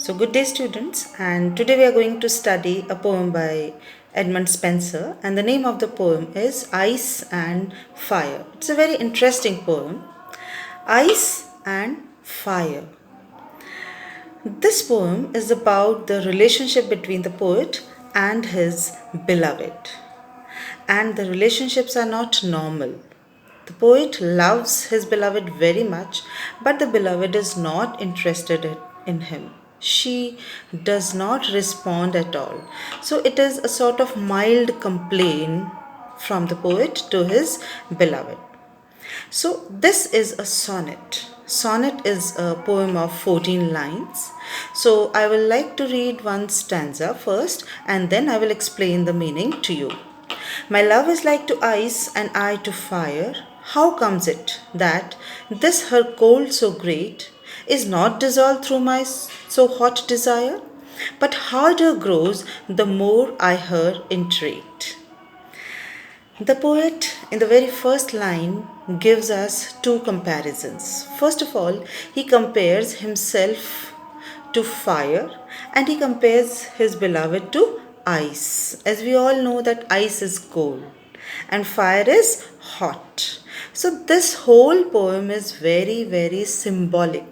So, good day, students, and today we are going to study a poem by Edmund Spenser, and the name of the poem is Ice and Fire. It's a very interesting poem. Ice and Fire. This poem is about the relationship between the poet and his beloved. And the relationships are not normal. The poet loves his beloved very much, but the beloved is not interested in him. She does not respond at all. So it is a sort of mild complaint from the poet to his beloved. So this is a sonnet. Sonnet is a poem of 14 lines. So I will like to read one stanza first and then I will explain the meaning to you. My love is like to ice and I to fire. How comes it that this her cold so great is not dissolved through my so hot desire, but harder grows the more I her entreat? The poet, in the very first line, gives us two comparisons. First of all, he compares himself to fire and he compares his beloved to ice. As we all know that ice is cold and fire is hot. So this whole poem is very symbolic.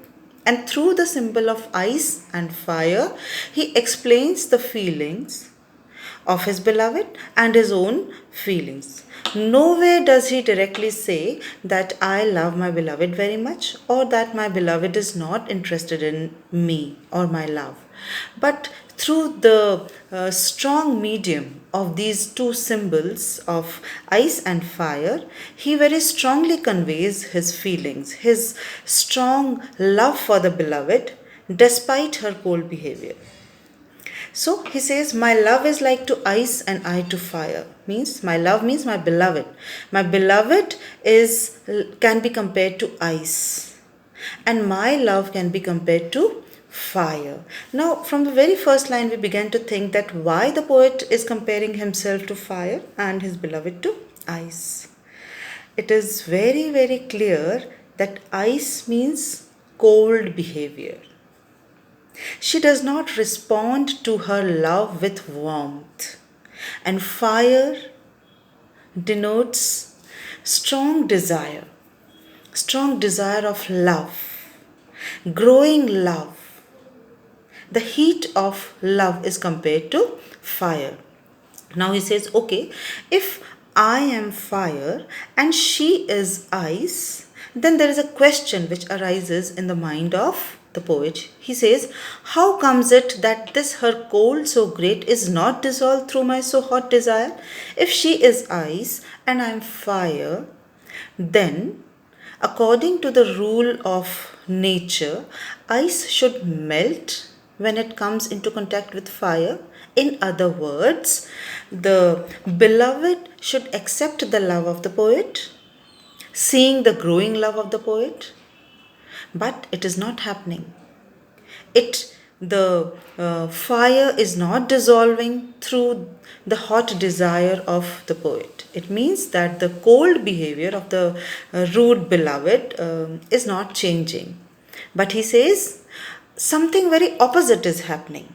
And through the symbol of ice and fire, he explains the feelings of his beloved and his own feelings. Nowhere does he directly say that I love my beloved very much or that my beloved is not interested in me or my love. But through the strong medium of these two symbols of ice and fire, he very strongly conveys his feelings, his strong love for the beloved despite her cold behavior. So he says, my love is like to ice and I to fire. Means my love means my beloved. My beloved can be compared to ice. And my love can be compared to fire. Now, from the very first line, we began to think that why the poet is comparing himself to fire and his beloved to ice. It is very clear that ice means cold behavior. She does not respond to her love with warmth. And fire denotes strong desire of love, growing love. The heat of love is compared to fire. Now he says, okay, if I am fire and she is ice, then there is a question which arises in the mind of the poet. He says, how comes it that this her cold so great is not dissolved through my so hot desire? If she is ice and I am fire, then according to the rule of nature, ice should melt when it comes into contact with fire. In other words, the beloved should accept the love of the poet, seeing the growing love of the poet, but it is not happening. The fire is not dissolving through the hot desire of the poet. It means that the cold behavior of the rude beloved is not changing. But he says something very opposite is happening.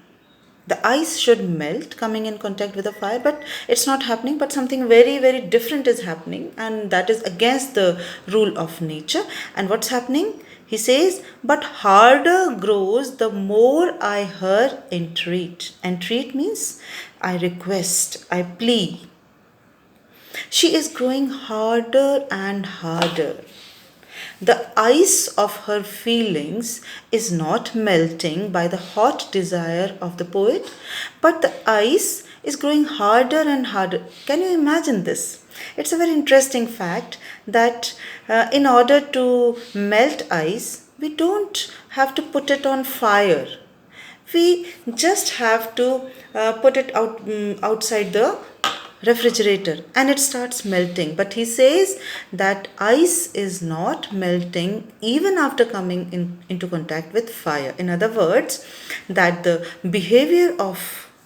The ice should melt coming in contact with the fire, but it's not happening, but something very different is happening, and that is against the rule of nature. And what's happening? He says, but harder grows the more I her entreat. Entreat means I request, I plea. She is growing harder and harder. The ice of her feelings is not melting by the hot desire of the poet, but the ice is growing harder and harder. Can you imagine this? It's a very interesting fact that in order to melt ice, we don't have to put it on fire. We just have to put it outside the refrigerator and it starts melting. But he says that ice is not melting even after coming into contact with fire. In other words, that the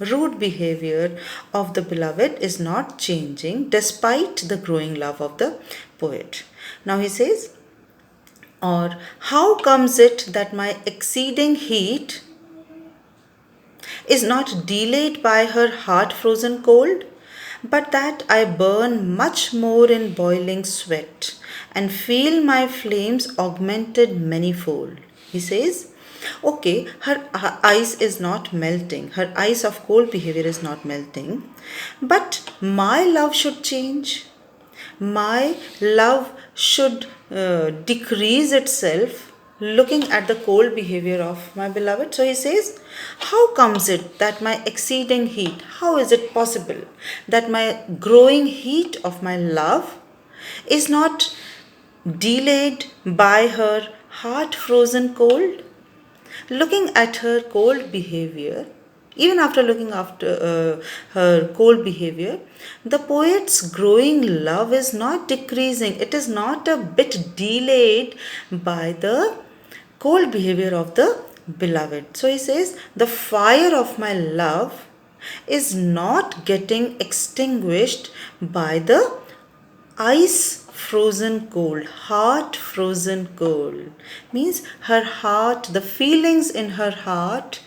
rude behavior of the beloved is not changing despite the growing love of the poet. Now he says, or how comes it that my exceeding heat is not delayed by her heart frozen cold, but that I burn much more in boiling sweat and feel my flames augmented manifold. He says, okay, her ice is not melting, her ice of cold behavior is not melting, but my love should change. My love should decrease itself looking at the cold behavior of my beloved. So he says, how comes it that my exceeding heat, how is it possible that my growing heat of my love is not delayed by her heart frozen cold? Looking at her cold behavior, even after looking after her cold behavior, the poet's growing love is not decreasing. It is not a bit delayed by the cold behavior of the beloved. So he says, the fire of my love is not getting extinguished by the ice frozen cold, heart frozen cold. Means her heart, the feelings in her heart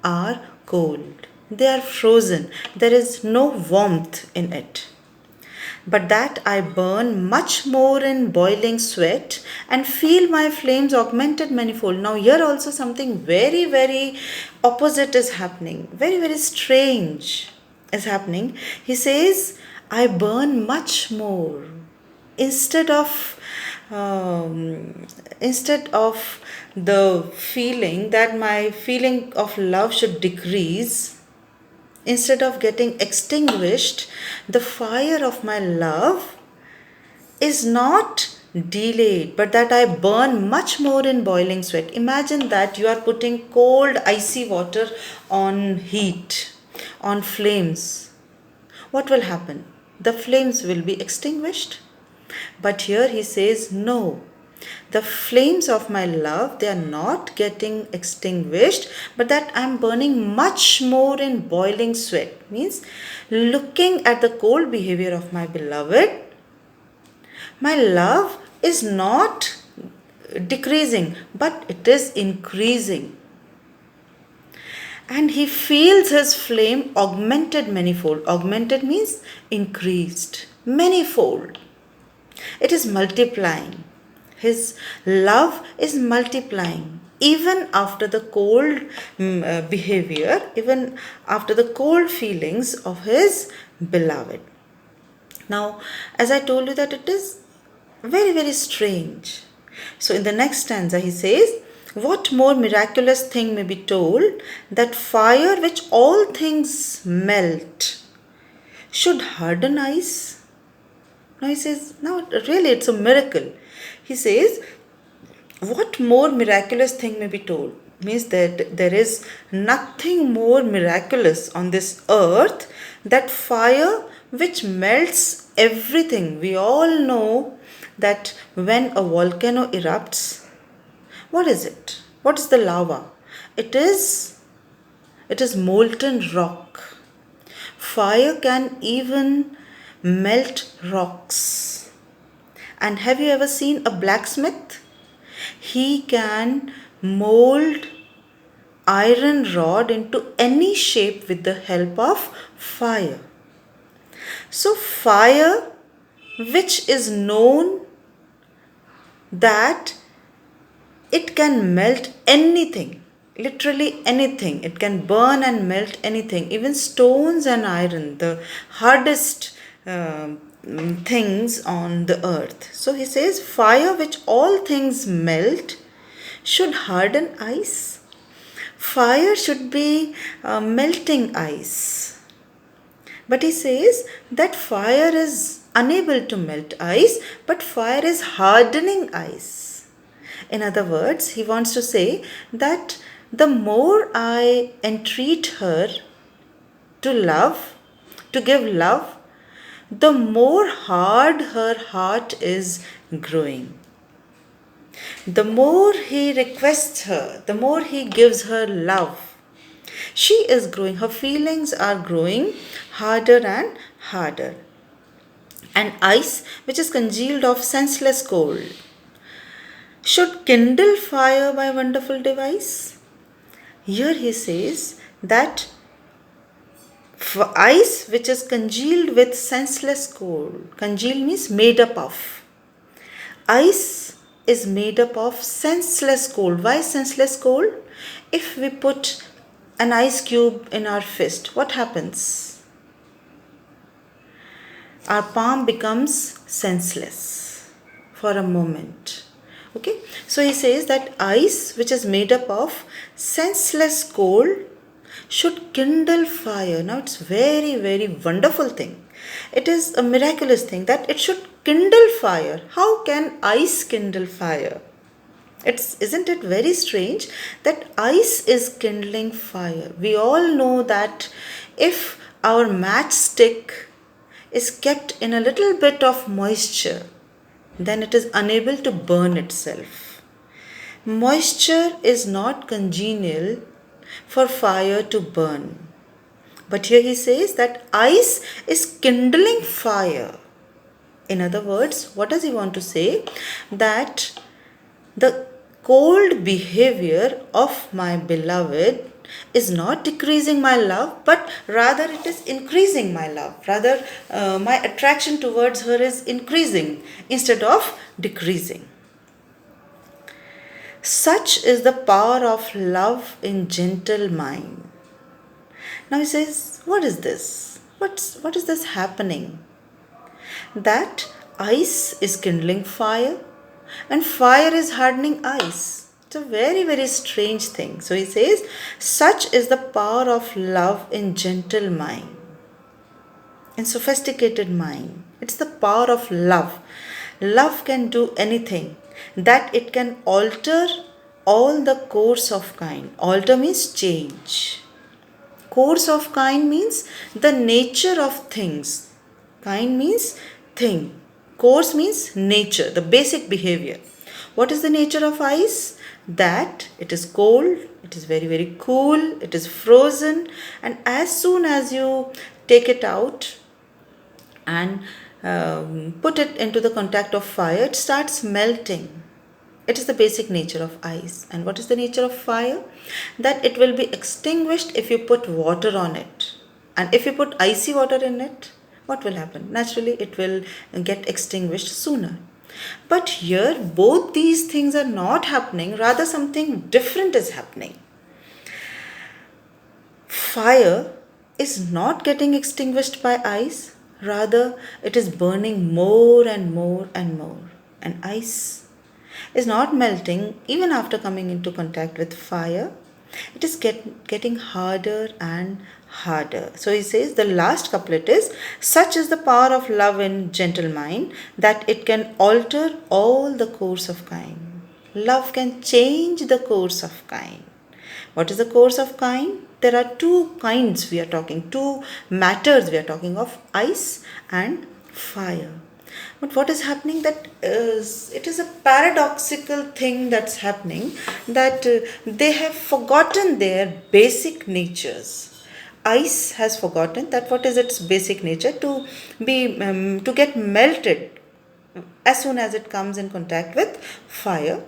are cold. They are frozen. There is no warmth in it. But that I burn much more in boiling sweat and feel my flames augmented manifold. Now here also something very, very opposite is happening. Very, very strange is happening. He says, I burn much more. Instead of the feeling that my feeling of love should decrease, instead of getting extinguished, the fire of my love is not delayed, but that I burn much more in boiling sweat. Imagine that you are putting cold, icy water on heat, on flames. What will happen? The flames will be extinguished. But here he says, no, the flames of my love, they are not getting extinguished, but that I am burning much more in boiling sweat. Means looking at the cold behavior of my beloved, my love is not decreasing, but it is increasing. And he feels his flame augmented manifold. Augmented means increased, manifold. It is multiplying. His love is multiplying. Even after the cold behavior, even after the cold feelings of his beloved. Now, as I told you that it is very, very strange. So in the next stanza he says, what more miraculous thing may be told that fire which all things melt should harden ice? Now he says, no, really it's a miracle. He says, what more miraculous thing may be told? Means that there is nothing more miraculous on this earth that fire which melts everything. We all know that when a volcano erupts, what is it? What is the lava? It is molten rock. Fire can even melt rocks. And have you ever seen a blacksmith? He can mold iron rod into any shape with the help of fire. So fire, which is known that it can melt anything, literally anything. It can burn and melt anything, even stones and iron, the hardest things on the earth. So he says, fire which all things melt should harden ice. Fire should be melting ice. But he says that fire is unable to melt ice, but fire is hardening ice. In other words, he wants to say that the more I entreat her to love, to give love, the more hard her heart is growing. The more he requests her, the more he gives her love, she is growing, her feelings are growing harder and harder. And ice, which is congealed of senseless cold, should kindle fire by wonderful device. Here he says that For ice which is congealed with senseless cold. Congealed means made up of. Ice is made up of senseless cold. Why senseless cold? If we put an ice cube in our fist, what happens? Our palm becomes senseless for a moment. Okay, so he says that ice which is made up of senseless cold should kindle fire. Now it's very wonderful thing. It is a miraculous thing that it should kindle fire. How can ice kindle fire? Isn't it very strange that ice is kindling fire? We all know that if our matchstick is kept in a little bit of moisture, then it is unable to burn itself. Moisture is not congenial for fire to burn. But here he says that ice is kindling fire. In other words, what does he want to say? That the cold behavior of my beloved is not decreasing my love, but rather it is increasing my love. Rather, my attraction towards her is increasing instead of decreasing. Such is the power of love in gentle mind. Now he says, what is this? What is this happening? That ice is kindling fire and fire is hardening ice. It's a very strange thing. So he says, such is the power of love in gentle mind, in sophisticated mind. It's the power of love. Love can do anything, that it can alter all the course of kind. Alter means change. Course of kind means the nature of things. Kind means thing. Course means nature, the basic behavior. What is the nature of ice? That it is cold, it is very cool, it is frozen, and as soon as you take it out and put it into the contact of fire, it starts melting. It is the basic nature of ice. And what is the nature of fire? That it will be extinguished if you put water on it. And if you put icy water in it, what will happen? Naturally, it will get extinguished sooner. But here, both these things are not happening, rather something different is happening. Fire is not getting extinguished by ice, rather it is burning more and more and more. And ice is not melting even after coming into contact with fire. It is getting harder and harder. So he says the last couplet is, such is the power of love in gentle mind that it can alter all the course of kind. Love can change the course of kind. What is the course of kind? There are two kinds we are talking, two matters we are talking of, ice and fire. But what is happening, that it is a paradoxical thing that's happening, that they have forgotten their basic natures. Ice has forgotten that what is its basic nature, to get melted as soon as it comes in contact with fire.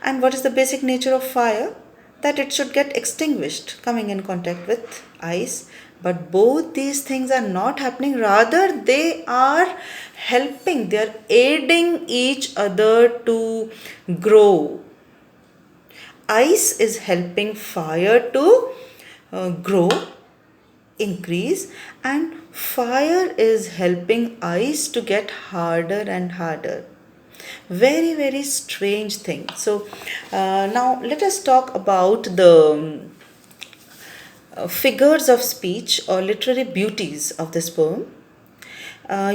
And what is the basic nature of fire? That it should get extinguished coming in contact with ice. But both these things are not happening, rather they are helping, they are aiding each other to grow. Ice is helping fire to grow, increase, and fire is helping ice to get harder and harder. Very strange thing. So now let us talk about the figures of speech or literary beauties of this poem.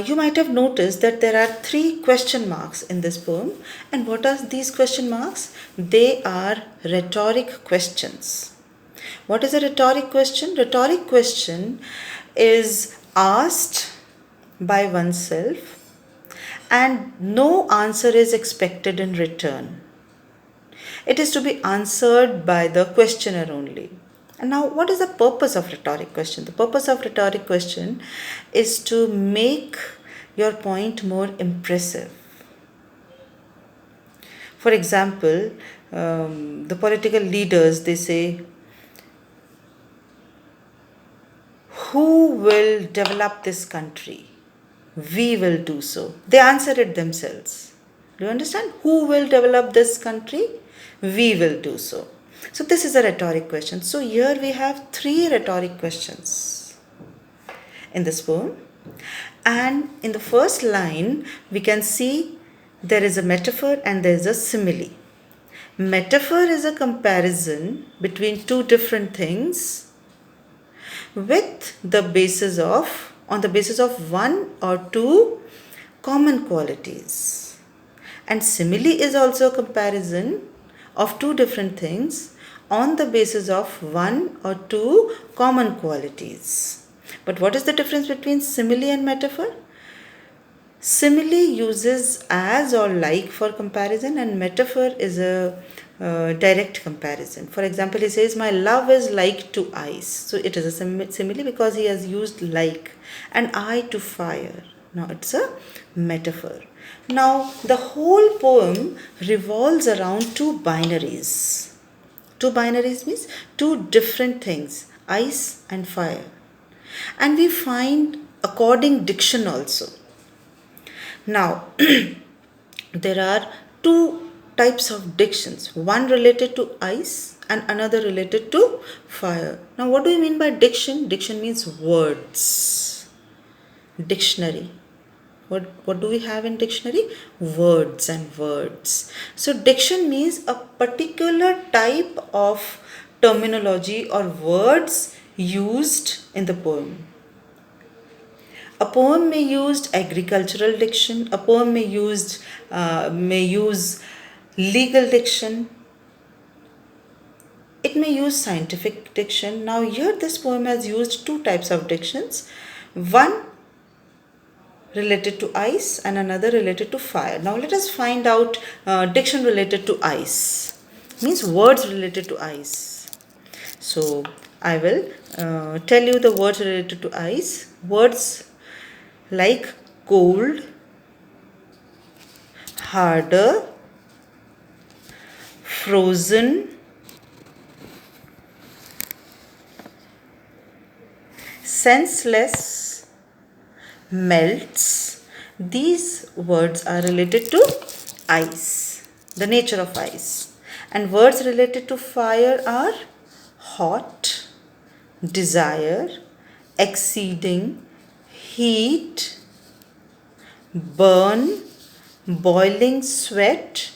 You might have noticed that there are 3 question marks in this poem. And what are these question marks? They are rhetoric questions. What is a rhetoric question? Rhetoric question is asked by oneself and no answer is expected in return. It is to be answered by the questioner only. And now, what is the purpose of rhetoric question? The purpose of rhetoric question is to make your point more impressive. For example, the political leaders, they say, Who will develop this country? We will do so. They answer it themselves. Do you understand? Who will develop this country? We will do so. So this is a rhetoric question. So here we have 3 rhetoric questions in this poem. And in the first line, we can see there is a metaphor and there is a simile. Metaphor is a comparison between two different things with the basis of, on the basis of one or two common qualities. And simile is also a comparison of two different things on the basis of one or two common qualities. But what is the difference between simile and metaphor? Simile uses as or like for comparison, and metaphor is a direct comparison. For example, he says, my love is like to ice. So it is a simile because he has used like, and I to fire. Now it's a metaphor. Now the whole poem revolves around two binaries. Two binaries means two different things, ice and fire. And we find according diction also. Now, there are two types of dictions, one related to ice and another related to fire. Now, what do you mean by diction? Diction means words. Dictionary. What do we have in dictionary? Words and words. So, diction means a particular type of terminology or words used in the poem. A poem may use agricultural diction, a poem may use legal diction, it may use scientific diction. Now here this poem has used two types of dictions, one related to ice and another related to fire. Now let us find out diction related to ice, means words related to ice. So I will tell you the words related to ice. Words like cold, harder, frozen, senseless, melts. These words are related to ice, the nature of ice. And words related to fire are hot, desire, exceeding, heat, burn, boiling sweat,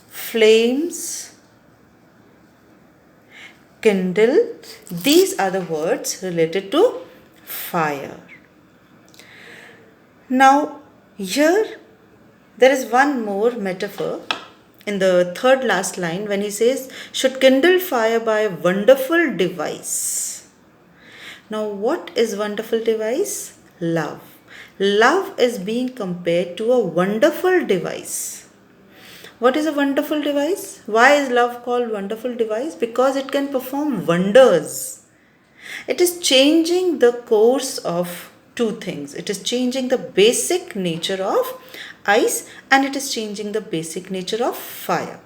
flames, kindle. These are the words related to fire. Now, here there is one more metaphor in the third last line when he says, should kindle fire by a wonderful device. Now, what is wonderful device? Love. Love is being compared to a wonderful device. What is a wonderful device? Why is love called wonderful device? Because it can perform wonders. It is changing the course of two things. It is changing the basic nature of ice and it is changing the basic nature of fire.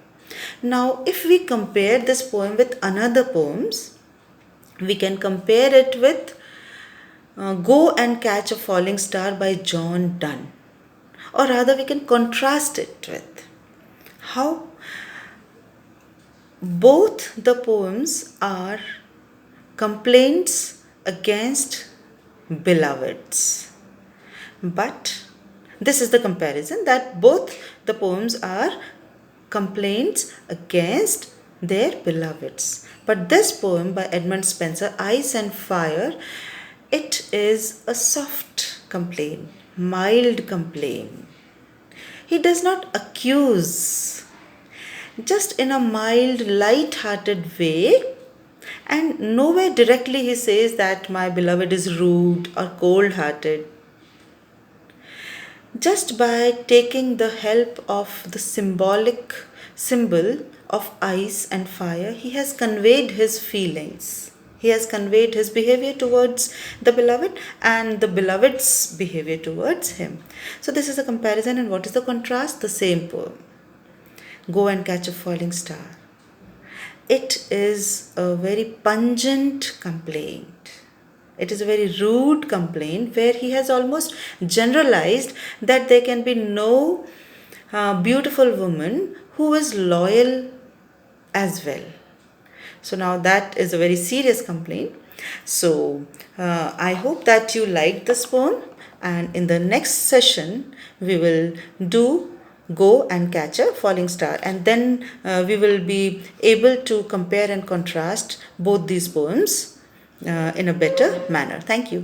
Now, if we compare this poem with another poems, we can compare it with Go and Catch a Falling Star by John Donne. Or rather, we can contrast it with. How? Both the poems are complaints against beloveds. But this is the comparison, that both the poems are complaints against their beloveds. But this poem by Edmund Spenser, Ice and Fire, it is a soft complaint, mild complaint. He does not accuse, just in a mild, light-hearted way, and nowhere directly he says that my beloved is rude or cold-hearted. Just by taking the help of the symbol of ice and fire, he has conveyed his feelings. He has conveyed his behavior towards the beloved and the beloved's behavior towards him. So this is a comparison, and what is the contrast? The same poem, Go and Catch a Falling Star. It is a very pungent complaint. It is a very rude complaint where he has almost generalized that there can be no beautiful woman who is loyal as well. So now that is a very serious complaint. So I hope that you liked this poem, and in the next session we will do Go and Catch a Falling Star, and then we will be able to compare and contrast both these poems in a better manner. Thank you.